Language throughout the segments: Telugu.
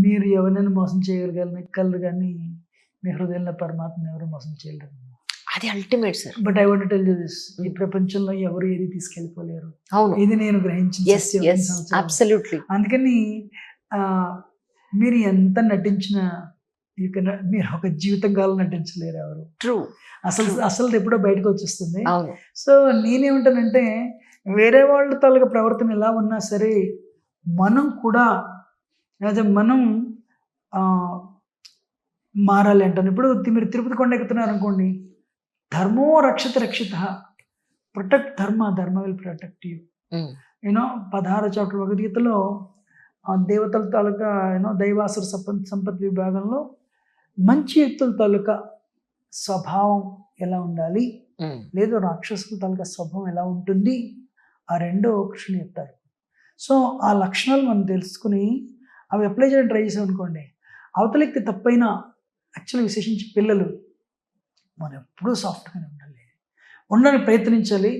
మీరు ఎవరినైనా మోసం చేయగలరు కానీ మీ హృదయంలో పరమాత్మ ఎవరు మోసం చేయలేరు. అది ultimate sir. But I want to tell you this, ఈ ప్రపంచంలో ఎవరు ఏది తీసుకెళ్ళిపోలేరు. అవును, ఇది నేను గ్రహించిన సత్యం. అబ్సల్యూట్లీ. అందుకని మీరు ఎంత నటించినా మీరు ఒక జీవితకాలం నటించలేరు ఎవరు. ట్రూ. అసలు ఎప్పుడో బయటకు వచ్చేస్తుంది. అవును. సో నేనేమంటానంటే, వేరే వాళ్ళ తాలూకా ప్రవర్తన ఎలా ఉన్నా సరే మనం కూడా మనం మారాలి అంటాను. ఇప్పుడు మీరు తిరుపతి కొండ ఎక్కుతున్నారు అనుకోండి, ధర్మో రక్షిత రక్షిత, protect dharma will protect you. You know 16వ చాప్టర్ భగవద్గీతలో దేవతల తాలూకా దైవాసుర సంపత్ విభాగంలో మంచి వ్యక్తుల తాలూకా స్వభావం ఎలా ఉండాలి, లేదు రాక్షసుల తాలూకా స్వభావం ఎలా ఉంటుంది, ఆ రెండో కృష్ణుడు చెప్తారు. సో ఆ లక్షణాలు మనం తెలుసుకుని అవి అప్లై చేయడం ట్రై చేసాం అనుకోండి, అవతలకి తప్పైనా యాక్చువల్గా విశేషించి పిల్లలు మనం ఎప్పుడూ సాఫ్ట్గానే ఉండడానికి ప్రయత్నించాలి.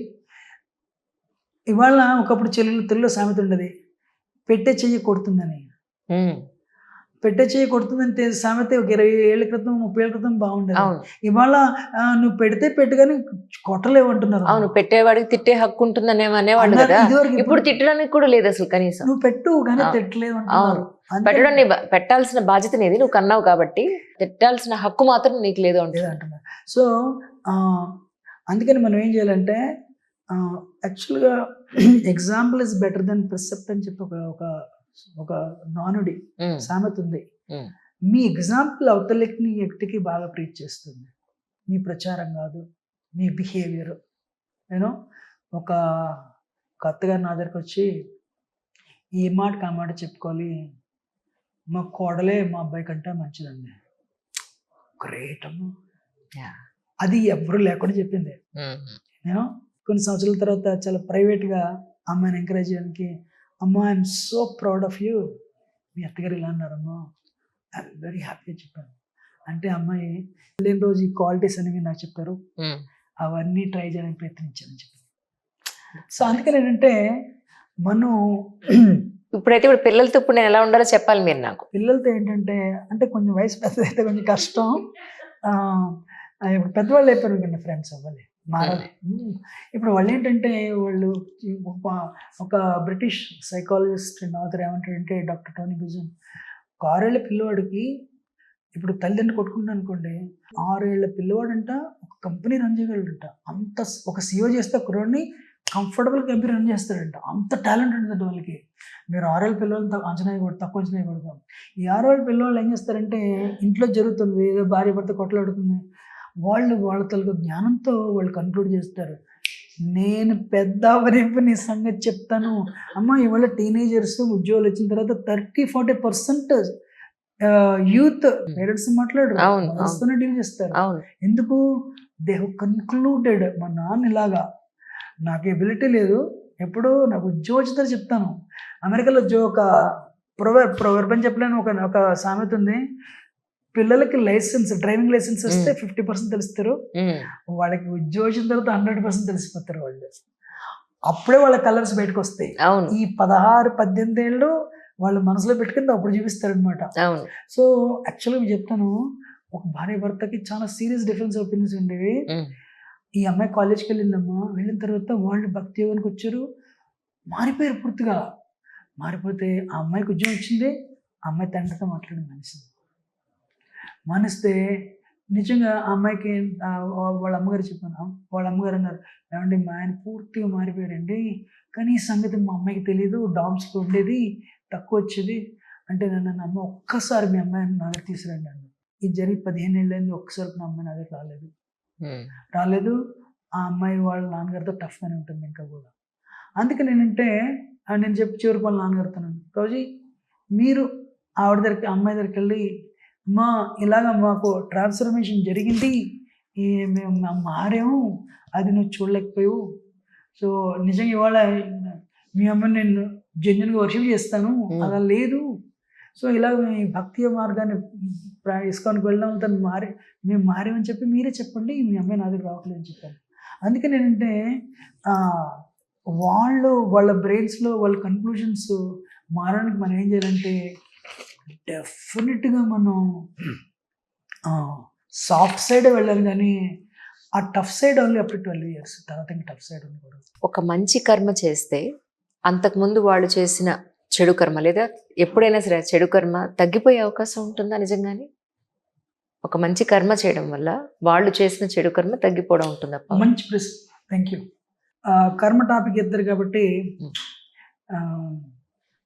ఇవాళ ఒకప్పుడు తెలుగులో సామెత ఉండేది, పెట్టే చెయ్యి కొడుతుందని. పెట్టే చెయ్యి కొడుతుందంటే సామెత ఒక 20 ఏళ్ళ క్రితం 30 ఏళ్ళ క్రితం బాగుండేది. ఇవాళ నువ్వు పెడితే పెట్టు కానీ కొట్టలేవు అంటున్నారు. అవును, పెట్టేవాడికి తిట్టే హక్కు ఉంటుందని అనేవాళ్ళు కదా. ఇప్పుడు తిట్టడానికి కూడా లేదు అసలు కనీసం. నువ్వు పెట్టు కానీ తిట్టలేవు అంటున్నారు. పెట్టడం పెట్టాల్సిన బాధ్యత నీది, నువ్వు కన్నావు కాబట్టి తిట్టాల్సిన హక్కు మాత్రం నీకు లేదు అంటున్నారు. సో అందుకని మనం ఏం చేయాలంటే, యాక్చువల్గా example is better than precept అని చెప్పి ఒక నానుడి సామెత ఉంది. మీ ఎగ్జాంపుల్ అవతలకి వ్యక్తికి బాగా ప్రీచ్ చేస్తుంది, మీ ప్రచారం కాదు, మీ బిహేవియర్. నేను ఒక అత్తగారు నా దగ్గరకు వచ్చి, ఈ మాటకి ఆ మాట చెప్పుకోవాలి, మా కోడలే మా అబ్బాయి కంటే మంచిదండి. గ్రేట్ అమ్మ, అది ఎవరు లేకుండా చెప్పింది. నేను కొన్ని సంవత్సరాల తర్వాత చాలా ప్రైవేట్గా అమ్మాయిని ఎంకరేజ్ చేయడానికి, అమ్మా I'm so proud of you, మీ అత్తగారు ఇలా అన్నారమ్మా, ఐఎమ్ వెరీ హ్యాపీగా చెప్పాను. అంటే అమ్మాయి వెళ్ళిన రోజు ఈ క్వాలిటీస్ అనేవి నాకు చెప్పారు, అవన్నీ ట్రై చేయడానికి ప్రయత్నించాను చెప్పి. సో అందుకని ఏంటంటే మనం ఇప్పుడైతే ఇప్పుడు పిల్లలతో ఇప్పుడు నేను ఎలా ఉండాలో చెప్పాలి మీరు నాకు. పిల్లలతో ఏంటంటే, అంటే కొంచెం వయసు పెద్దదైతే కొంచెం కష్టం. ఇప్పుడు పెద్దవాళ్ళు అయిపోయారు కదా, ఫ్రెండ్స్ అవ్వాలి, మారాలి. ఇప్పుడు వాళ్ళు ఏంటంటే, వాళ్ళు ఒక బ్రిటిష్ సైకాలజిస్ట్ అండ్ ఆథర్ ఏమంటాడంటే, డాక్టర్ టోనీ బుజన్, 6 ఏళ్ల పిల్లవాడికి ఇప్పుడు తల్లిదండ్రులు కొట్టుకుంటా అనుకోండి, 6 ఏళ్ల పిల్లవాడంట ఒక కంపెనీ రన్ చేయగలడంట. అంత ఒక CEO చేస్తే కుర్రాడిని కంఫర్టబుల్ కంపెనీ రన్ చేస్తాడంట. అంత టాలెంట్ ఉంటుందంట వాళ్ళకి. మీరు 6 ఏళ్ల పిల్లల్ని తక్కువ అంచనా కొడతాం. ఈ 6 ఏళ్ల పిల్లవాళ్ళు ఏం చేస్తారంటే, ఇంట్లో జరుగుతుంది ఏదో భార్య భర్త కొట్లాడుతుంది, వాళ్ళ తలకు జ్ఞానంతో వాళ్ళు కన్క్లూడ్ చేస్తారు, నేను పెద్ద అవరేపు నీ సంగతి చెప్తాను. అమ్మ ఇవాళ టీనేజర్స్ ఉద్యోగాలు వచ్చిన తర్వాత 30-40% యూత్ పేరెంట్స్ మాట్లాడరు, వస్తూనే డీల్ చేస్తారు. ఎందుకు? దే హ్యావ్ కన్క్లూడెడ్, మా నాన్న ఇలాగా, నాకు ఎబిలిటీ లేదు, ఎప్పుడు నాకు ఉద్యోగం వచ్చిందో చెప్తాను. అమెరికాలో ఒక ప్రొవర్బ్ అని చెప్పలేను, ఒక సామెత ఉంది, పిల్లలకి డ్రైవింగ్ లైసెన్స్ వస్తే 50% తెలుస్తారు, వాళ్ళకి ఉద్యోగం వచ్చిన తర్వాత 100% తెలిసిపోతారు వాళ్ళు. అప్పుడే వాళ్ళ కలర్స్ బయటకు వస్తాయి. ఈ 16-18 ఏళ్ళు వాళ్ళు మనసులో పెట్టుకుని అప్పుడు చూపిస్తారు అనమాట. సో యాక్చువల్గా చెప్తాను, ఒక భార్య భర్తకి చాలా సీరియస్ డిఫరెన్స్ ఒపీనియన్స్ ఉండేవి. ఈ అమ్మాయి కాలేజ్కి వెళ్ళిందమ్మా, వెళ్ళిన తర్వాత వాళ్ళు భక్తి యోగానికి వచ్చారు, మారిపోయారు పూర్తిగా. మారిపోతే ఆ అమ్మాయికి ఉద్యోగం వచ్చింది, ఆ అమ్మాయి తండ్రితో మాట్లాడి మానేస్తే నిజంగా ఆ అమ్మాయికి వాళ్ళ అమ్మగారు చెప్పాను. వాళ్ళ అమ్మగారు అన్నారు, ఏమండి మా ఆయన పూర్తిగా మారిపోయారండి, కానీ ఈ సంగతి మా అమ్మాయికి తెలియదు, డామ్స్లో ఉండేది, తక్కువ వచ్చేది. అంటే నన్ను అమ్మ ఒక్కసారి మీ అమ్మాయిని నా దగ్గర తీసుకురండి అన్న. ఇది జరిగి 15 ఏళ్ళైంది, ఒక్కసారి నా అమ్మాయి నా దగ్గర రాలేదు. ఆ అమ్మాయి వాళ్ళ నాన్నగారితో టఫ్గానే ఉంటుంది ఇంకా కూడా. అందుకే నేనంటే నేను చెప్పి చివరికి వాళ్ళ నాన్నగారుతున్నాను, రోజీ మీరు అమ్మాయి దగ్గరికి వెళ్ళి, అమ్మా ఇలాగ మాకు ట్రాన్స్ఫర్మేషన్ జరిగింది, మేము మారాము, అది నువ్వు చూడలేకపోయావు, సో నిజంగా ఇవాళ మీ అమ్మని నేను జెన్యున్గా వర్షిప్ చేస్తాను, అలా లేదు, సో ఇలా మీ భక్తి మార్గాన్ని ఇస్కాన్కి వెళ్దాం, మేము మారామని చెప్పి మీరే చెప్పండి, మీ అమ్మాయి నా దగ్గర రావట్లేదు అని చెప్పాను. అందుకని ఏంటంటే వాళ్ళ బ్రెయిన్స్లో వాళ్ళ కన్క్లూజన్స్ మారడానికి మనం ఏం చేయాలంటే డెఫినెట్గా మనం సాఫ్ట్ సైడ్ వెళ్ళాలి, కానీ ఆ tough side only up to 12 years, తర్వాత ఇంకా టఫ్ సైడ్ ఉండకూడదు. ఒక మంచి కర్మ చేస్తే అంతకుముందు వాళ్ళు చేసిన చెడు కర్మ లేదా ఎప్పుడైనా సరే ఆ చెడు కర్మ తగ్గిపోయే అవకాశం ఉంటుందా నిజంగానే? ఒక మంచి కర్మ చేయడం వల్ల వాళ్ళు చేసిన చెడు కర్మ తగ్గిపోవడం ఉంటుందా? మంచి ప్రశ్న, థ్యాంక్ యూ. కర్మ టాపిక్ ఇద్దరు కాబట్టి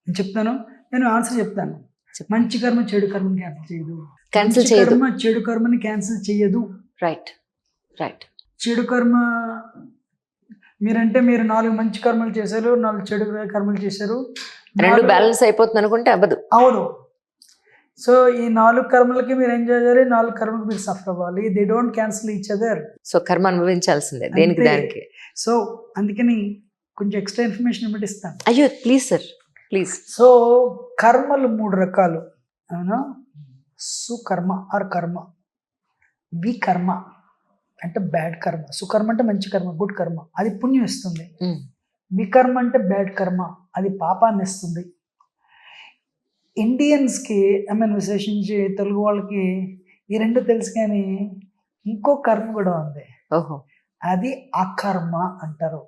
నేను చెప్తాను, నేను ఆన్సర్ చెప్తాను. మంచి కర్మ చెడు కర్మని క్యాన్సిల్ చేయదు. క్యాన్సిల్ మంచి చేయదు. కర్మ చెడు కర్మని క్యాన్సిల్ చేయదు. Right right. చెడు కర్మ మీరు 4 మంచి కర్మలు చేశారు, 4 చెడు కర్మలు చేశారు, 2 బ్యాలెన్స్ అయిపోతుంది అనుకుంటే అవ్వదు. అవును. సో ఈ 4 కర్మలకి మీరు ఎంజాయ్ చేయాలి, 4 కర్మలకి మీరు సఫర్ అవ్వాలి. They don't cancel each other. So కర్మ అనుభవించాల్సిందే దేనికి అంతే. దానికి. సో అందుకని కొంచెం ఎక్స్ట్రా ఇన్ఫర్మేషన్ ఇవ్వండి, ఇస్తాను. అయ్యో ప్లీజ్ సార్ ప్లీజ్. సో కర్మలు 3 రకాలు, అవునా? సుకర్మ ఆర్ కర్మ, వికర్మ అంటే బ్యాడ్ కర్మ, సుకర్మ అంటే మంచి కర్మ, గుడ్ కర్మ, అది పుణ్యం ఇస్తుంది. వికర్మ అంటే బ్యాడ్ కర్మ, అది పాపాన్ని ఇస్తుంది. ఇండియన్స్కి విశేషించి తెలుగు వాళ్ళకి ఈ 2 తెలుసు, కానీ ఇంకో కర్మ కూడా ఉంది. ఓహో. అది అకర్మ అంటారు.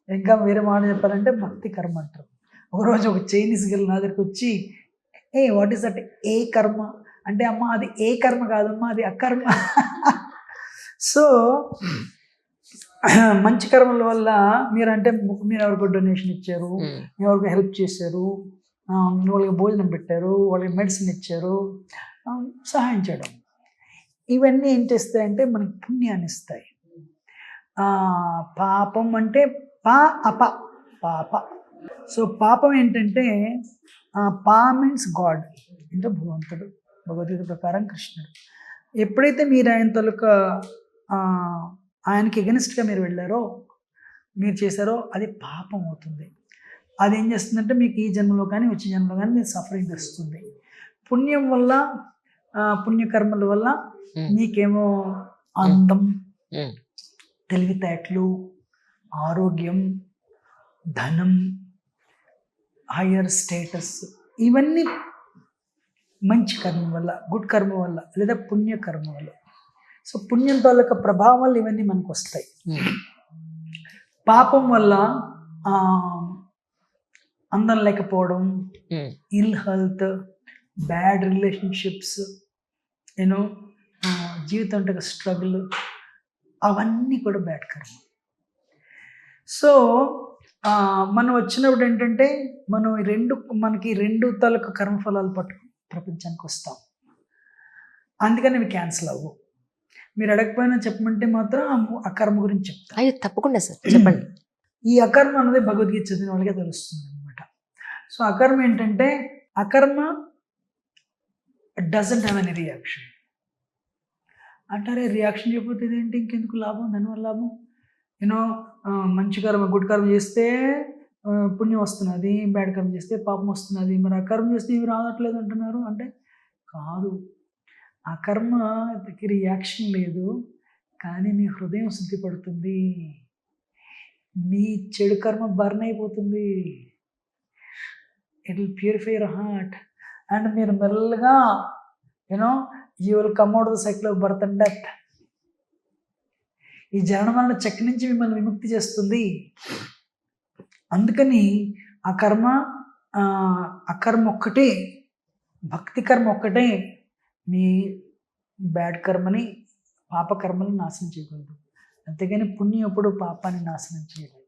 ఇంకా వేరే మాట చెప్పాలంటే భక్తి కర్మ అంటారు. ఒకరోజు ఒక చైనీస్ గర్ల్ నా దగ్గరికి వచ్చి, వాట్ ఈస్ దట్ ఏ కర్మ అంటే, అమ్మ అది ఏ కర్మ కాదమ్మా, అది అకర్మ. సో మంచి కర్మల వల్ల మీరు ఎవరికో డొనేషన్ ఇచ్చారు, ఎవరికి హెల్ప్ చేశారు, వాళ్ళకి భోజనం పెట్టారు, వాళ్ళకి మెడిసిన్ ఇచ్చారు, సహాయం చేయడం, ఇవన్నీ ఏం చేస్తాయంటే మనకి పుణ్యాన్ని ఇస్తాయి. పాపం అంటే పాప. సో పాపం ఏంటంటే పా మీన్స్ గాడ్, అంటే భగవంతుడు, భగవద్గీత ప్రకారం కృష్ణుడు. ఎప్పుడైతే మీరు ఆయన తాలూకా ఆయనకి ఎగనిస్ట్గా మీరు వెళ్ళారో, మీరు చేశారో, అది పాపం అవుతుంది. అది ఏం చేస్తుందంటే మీకు ఈ జన్మలో కానీ వచ్చే జన్మలో కానీ మీరు సఫరింగ్ వస్తుంది. పుణ్యం వల్ల, పుణ్యకర్మల వల్ల మీకేమో అందం, తెలివితేటలు, ఆరోగ్యం, ధనం, హయ్యర్ స్టేటస్, ఇవన్నీ మంచి కర్మ వల్ల, గుడ్ కర్మ వల్ల, లేదా పుణ్యకర్మ వల్ల. సో పుణ్యం తాలూకా ప్రభావం వల్ల ఇవన్నీ మనకు వస్తాయి. పాపం వల్ల అందం లేకపోవడం, ఇల్ హెల్త్, బ్యాడ్ రిలేషన్షిప్స్, జీవితం అంటే స్ట్రగుల్, అవన్నీ కూడా బ్యాడ్ కర్మ. సో మనం వచ్చినప్పుడు ఏంటంటే మనకి 2 తాలూకా కర్మఫలాలు పట్టుకు ప్రపంచానికి వస్తాం. అందుకని అవి క్యాన్సిల్ అవ్వు. మీరు అడగకపోయినా చెప్పమంటే మాత్రం ఆ కర్మ గురించి చెప్తాను. అయ్యో తప్పకుండా సార్ చెప్పండి. ఈ అకర్మ అనేది భగవద్గీత చదివిన వాళ్ళకే తెలుస్తుంది అనమాట. సో అకర్మ ఏంటంటే, అకర్మ డజంట్ హ్యావ్ ఎనీ రియాక్షన్ అంటారే. రియాక్షన్ చెప్పితే ఇదేంటి, ఇంకెందుకు లాభం, దానివల్ల లాభం? మంచి కర్మ, గుడ్ కర్మ చేస్తే పుణ్యం వస్తున్నది, బ్యాడ్ కర్మ చేస్తే పాపం వస్తున్నది. మరి ఆ కర్మ చేస్తే ఇవి రావట్లేదు అంటున్నారు అంటే, కాదు, ఆ కర్మకి రియాక్షన్ లేదు, కానీ మీ హృదయం శుద్ధి పడుతుంది, మీ చెడు కర్మ బర్న్ అయిపోతుంది, it will purify your heart, and మీరు మెల్లగా you will come out the cycle of birth and death. ఈ జనన మరణ చక్ర నుంచి మిమ్మల్ని విముక్తి చేస్తుంది. అందుకని ఆ కర్మ ఒక్కటే, భక్తి కర్మ ఒక్కటే మీ బ్యాడ్ కర్మని, పాపకర్మని నాశనం చేయగలదు. అంతేగాని పుణ్యం ఎప్పుడు పాపాన్ని నాశనం చేయలేదు.